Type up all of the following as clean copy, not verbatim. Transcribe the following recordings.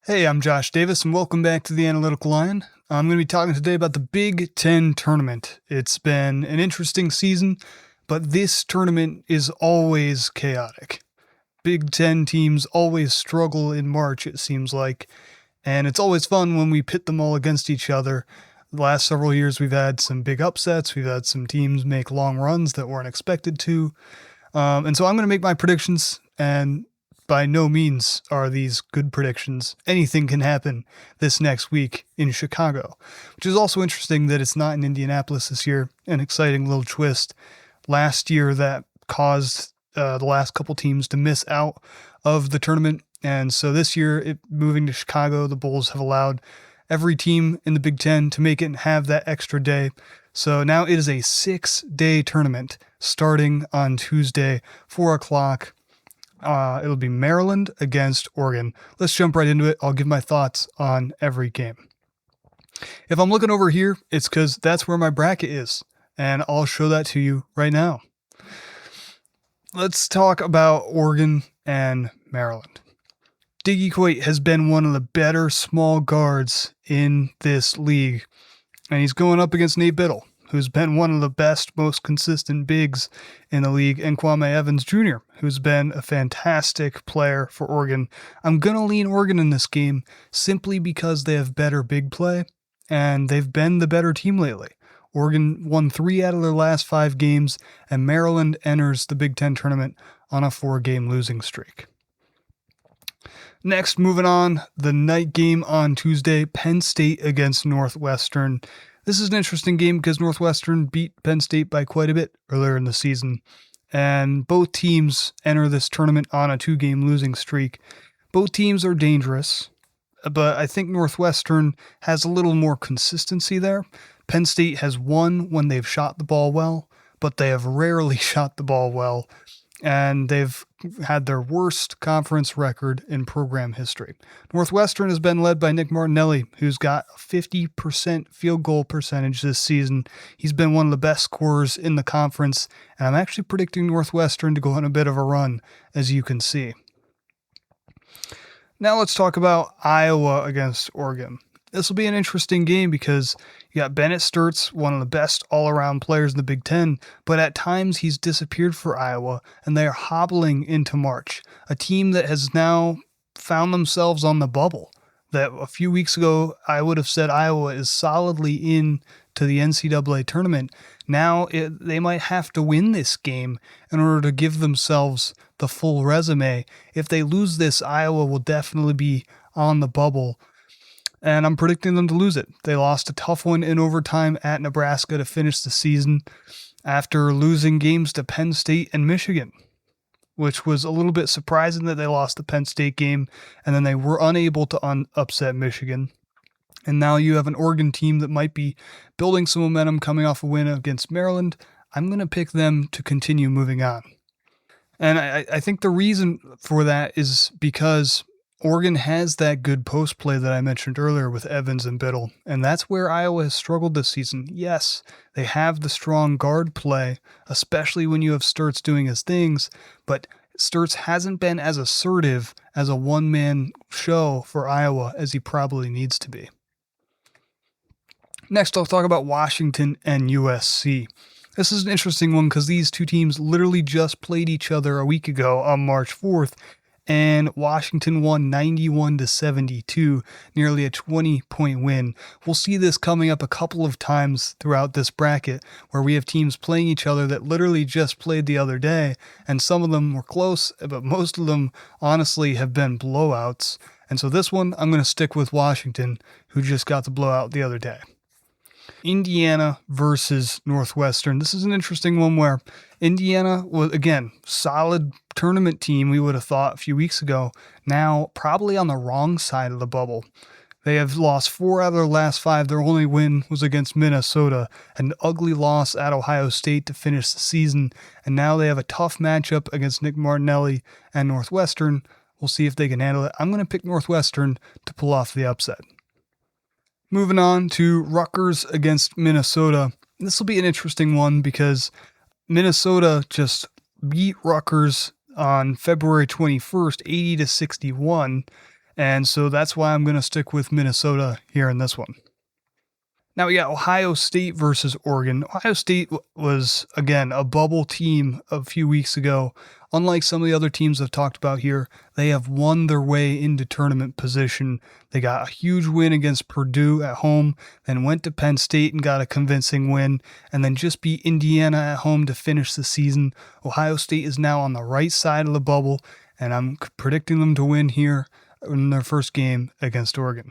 Hey, I'm Josh Davis, and welcome back to the Analytical Lion. I'm going to be talking today about the Big Ten tournament. It's been an interesting season, but this tournament is always chaotic. Big Ten teams always struggle in March, it seems like, and it's always fun when we pit them all against each other. The last several years, we've had some big upsets. We've had some teams make long runs that weren't expected to. And so I'm going to make my predictions, and by no means are these good predictions. Anything can happen this next week in Chicago, which is also interesting that it's not in Indianapolis this year. An exciting little twist last year that caused the last couple teams to miss out of the tournament. And so this year, moving to Chicago, the Bulls have allowed every team in the Big Ten to make it and have that extra day. So now it is a 6-day tournament starting on Tuesday, 4 o'clock. It'll be Maryland against Oregon. Let's jump right into it. I'll give my thoughts on every game. If I'm looking over here, it's because that's where my bracket is, and I'll show that to you right now. Let's talk about Oregon and Maryland. Diggy Coit has been one of the better small guards in this league, and he's going up against Nate Biddle, who's been one of the best, most consistent bigs in the league, and Kwame Evans Jr., who's been a fantastic player for Oregon. I'm going to lean Oregon in this game simply because they have better big play, and they've been the better team lately. Oregon won 3 out of their last 5 games, and Maryland enters the Big Ten tournament on a 4-game losing streak. Next, moving on, the night game on Tuesday, Penn State against Northwestern. This is an interesting game because Northwestern beat Penn State by quite a bit earlier in the season, and both teams enter this tournament on a 2-game losing streak. Both teams are dangerous, but I think Northwestern has a little more consistency there. Penn State has won when they've shot the ball well, but they have rarely shot the ball well, and they've had their worst conference record in program history. Northwestern has been led by Nick Martinelli, who's got a 50% field goal percentage this season. He's been one of the best scorers in the conference, and I'm actually predicting Northwestern to go on a bit of a run, as you can see. Now let's talk about Iowa against Oregon. This will be an interesting game because you got Bennett Sturtz, one of the best all-around players in the Big Ten, but at times he's disappeared for Iowa, and they are hobbling into March, a team that has now found themselves on the bubble. That a few weeks ago, I would have said Iowa is solidly in to the NCAA tournament. Now they might have to win this game in order to give themselves the full resume. If they lose this, Iowa will definitely be on the bubble, and I'm predicting them to lose it. They lost a tough one in overtime at Nebraska to finish the season after losing games to Penn State and Michigan, which was a little bit surprising that they lost the Penn State game, and then they were unable to upset Michigan. And now you have an Oregon team that might be building some momentum coming off a win against Maryland. I'm going to pick them to continue moving on. And I think the reason for that is because Oregon has that good post play that I mentioned earlier with Evans and Biddle, and that's where Iowa has struggled this season. Yes, they have the strong guard play, especially when you have Sturtz doing his things, but Sturtz hasn't been as assertive as a one-man show for Iowa as he probably needs to be. Next, I'll talk about Washington and USC. This is an interesting one because these two teams literally just played each other a week ago on March 4th, and Washington won 91-72, nearly a 20-point win. We'll see this coming up a couple of times throughout this bracket, where we have teams playing each other that literally just played the other day, and some of them were close, but most of them honestly have been blowouts. And so this one, I'm going to stick with Washington, who just got the blowout the other day. Indiana versus Northwestern. This is an interesting one where Indiana was, again, solid tournament team we would have thought a few weeks ago. Now, probably on the wrong side of the bubble. They have lost 4 out of their last 5. Their only win was against Minnesota, an ugly loss at Ohio State to finish the season. And now they have a tough matchup against Nick Martinelli and Northwestern. We'll see if they can handle it. I'm going to pick Northwestern to pull off the upset. Moving on to Rutgers against Minnesota. This will be an interesting one because Minnesota just beat Rutgers on February 21st, 80-61. And so that's why I'm going to stick with Minnesota here in this one. Now we got Ohio State versus Oregon. Ohio State was, again, a bubble team a few weeks ago. Unlike some of the other teams I've talked about here, they have won their way into tournament position. They got a huge win against Purdue at home, then went to Penn State and got a convincing win, and then just beat Indiana at home to finish the season. Ohio State is now on the right side of the bubble, and I'm predicting them to win here in their first game against Oregon.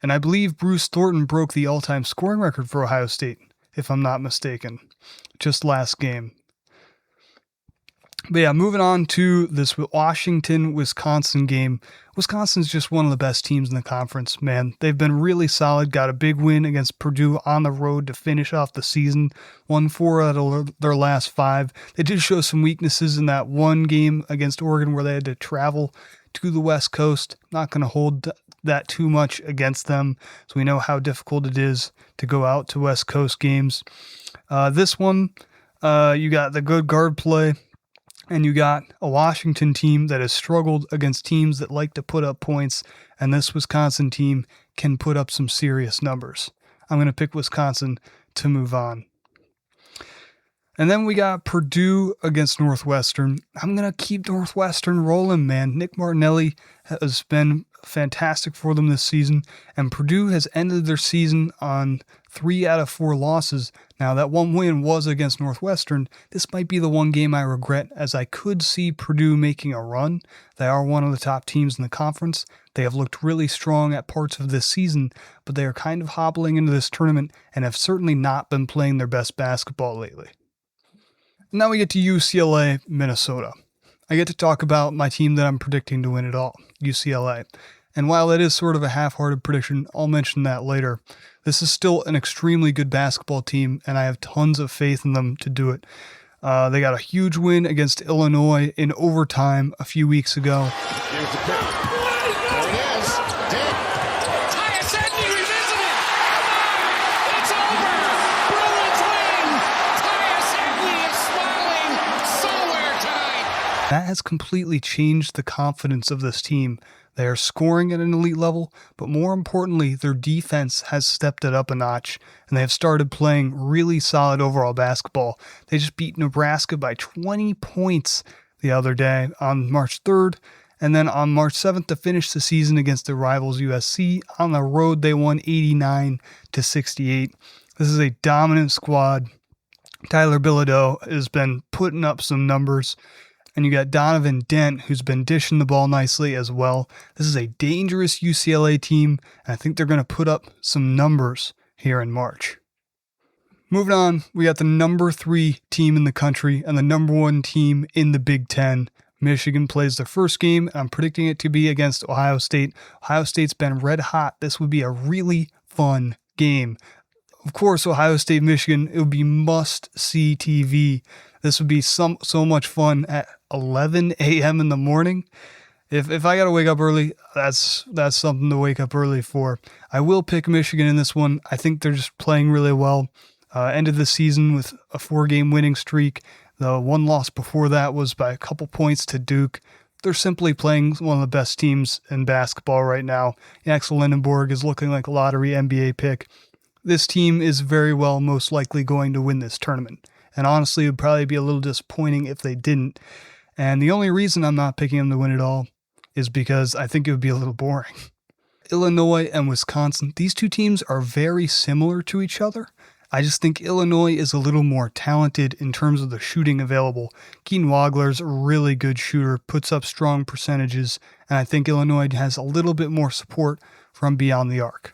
And I believe Bruce Thornton broke the all-time scoring record for Ohio State, if I'm not mistaken, just last game. But yeah, moving on to this Washington-Wisconsin game. Wisconsin's just one of the best teams in the conference, man. They've been really solid, got a big win against Purdue on the road to finish off the season, won 4 out of their last 5. They did show some weaknesses in that one game against Oregon where they had to travel to the West Coast. Not going to hold that too much against them, so we know how difficult it is to go out to West Coast games. This one, you got the good guard play, and you got a Washington team that has struggled against teams that like to put up points, and this Wisconsin team can put up some serious numbers. I'm going to pick Wisconsin to move on. And then we got Purdue against Northwestern. I'm going to keep Northwestern rolling, man. Nick Martinelli has been fantastic for them this season, and Purdue has ended their season on 3 out of 4 losses. Now, that one win was against Northwestern. This might be the one game I regret, as I could see Purdue making a run. They are one of the top teams in the conference. They have looked really strong at parts of this season, but they are kind of hobbling into this tournament and have certainly not been playing their best basketball lately. Now we get to UCLA, Minnesota. I get to talk about my team that I'm predicting to win it all, UCLA. And while it is sort of a half-hearted prediction, I'll mention that later. This is still an extremely good basketball team, and I have tons of faith in them to do it. They got a huge win against Illinois in overtime a few weeks ago. Here's the pick. There it is. Dick. Tyus Edney revisited. It's over. Bruins win. Tyus Edney is smiling somewhere tonight. That has completely changed the confidence of this team. They are scoring at an elite level, but more importantly, their defense has stepped it up a notch, and they have started playing really solid overall basketball. They just beat Nebraska by 20 points the other day on March 3rd, and then on March 7th to finish the season against their rivals USC. On the road, they won 89-68. This is a dominant squad. Tyler Bilodeau has been putting up some numbers. And you got Donovan Dent, who's been dishing the ball nicely as well. This is a dangerous UCLA team, and I think they're going to put up some numbers here in March. Moving on, we got the number 3 team in the country and the number 1 team in the Big Ten. Michigan plays their first game, and I'm predicting it to be against Ohio State. Ohio State's been red hot. This would be a really fun game. Of course, Ohio State, Michigan, it would be must-see TV. This would be so much fun at 11 a.m. in the morning. If I got to wake up early, that's something to wake up early for. I will pick Michigan in this one. I think they're just playing really well. Ended the season with a 4-game winning streak. The one loss before that was by a couple points to Duke. They're simply playing one of the best teams in basketball right now. Axel Lindenborg is looking like a lottery NBA pick. This team is very well most likely going to win this tournament. And honestly, it would probably be a little disappointing if they didn't. And the only reason I'm not picking them to win it all is because I think it would be a little boring. Illinois and Wisconsin, these two teams are very similar to each other. I just think Illinois is a little more talented in terms of the shooting available. Keaton Wagler's a really good shooter, puts up strong percentages, and I think Illinois has a little bit more support from beyond the arc.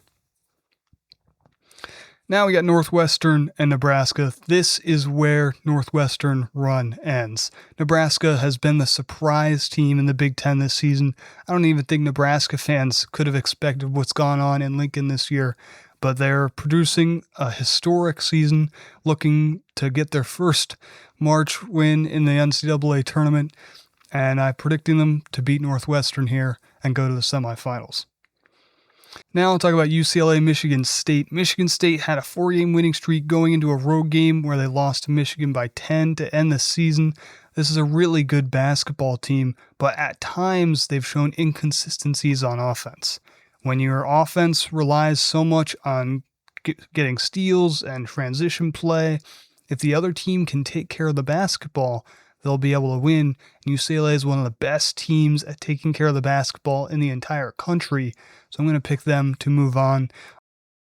Now we got Northwestern and Nebraska. This is where Northwestern run ends. Nebraska has been the surprise team in the Big Ten this season. I don't even think Nebraska fans could have expected what's gone on in Lincoln this year, but they're producing a historic season, looking to get their first March win in the NCAA tournament, and I'm predicting them to beat Northwestern here and go to the semifinals. Now I'll talk about UCLA, Michigan State. Michigan State had a 4-game winning streak going into a road game where they lost to Michigan by 10 to end the season. This is a really good basketball team, but at times they've shown inconsistencies on offense. When your offense relies so much on getting steals and transition play, if the other team can take care of the basketball, they'll be able to win. UCLA is one of the best teams at taking care of the basketball in the entire country, so I'm going to pick them to move on.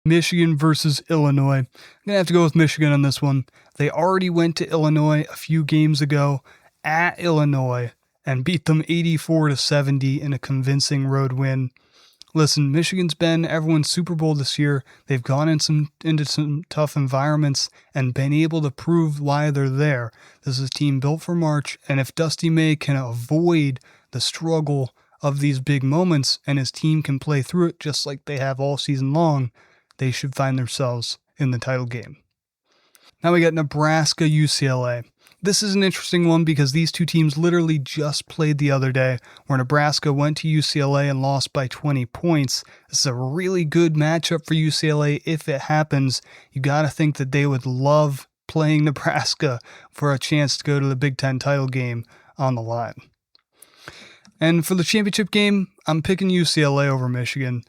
Michigan versus Illinois. I'm going to have to go with Michigan on this one. They already went to Illinois a few games ago at Illinois and beat them 84-70 in a convincing road win. Listen, Michigan's been everyone's Super Bowl this year. They've gone into some tough environments and been able to prove why they're there. This is a team built for March, and if Dusty May can avoid the struggle of these big moments and his team can play through it just like they have all season long, they should find themselves in the title game. Now we got Nebraska UCLA. This is an interesting one because these two teams literally just played the other day, where Nebraska went to UCLA and lost by 20 points. This is a really good matchup for UCLA if it happens. You got to think that they would love playing Nebraska for a chance to go to the Big Ten title game on the line. And for the championship game, I'm picking UCLA over Michigan.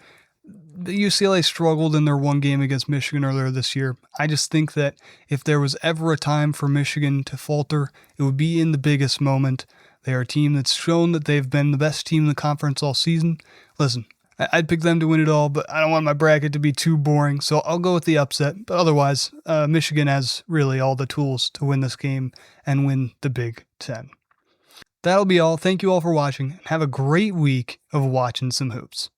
The UCLA struggled in their one game against Michigan earlier this year. I just think that if there was ever a time for Michigan to falter, it would be in the biggest moment. They are a team that's shown that they've been the best team in the conference all season. Listen, I'd pick them to win it all, but I don't want my bracket to be too boring, so I'll go with the upset. But otherwise, Michigan has really all the tools to win this game and win the Big Ten. That'll be all. Thank you all for watching, and have a great week of watching some hoops.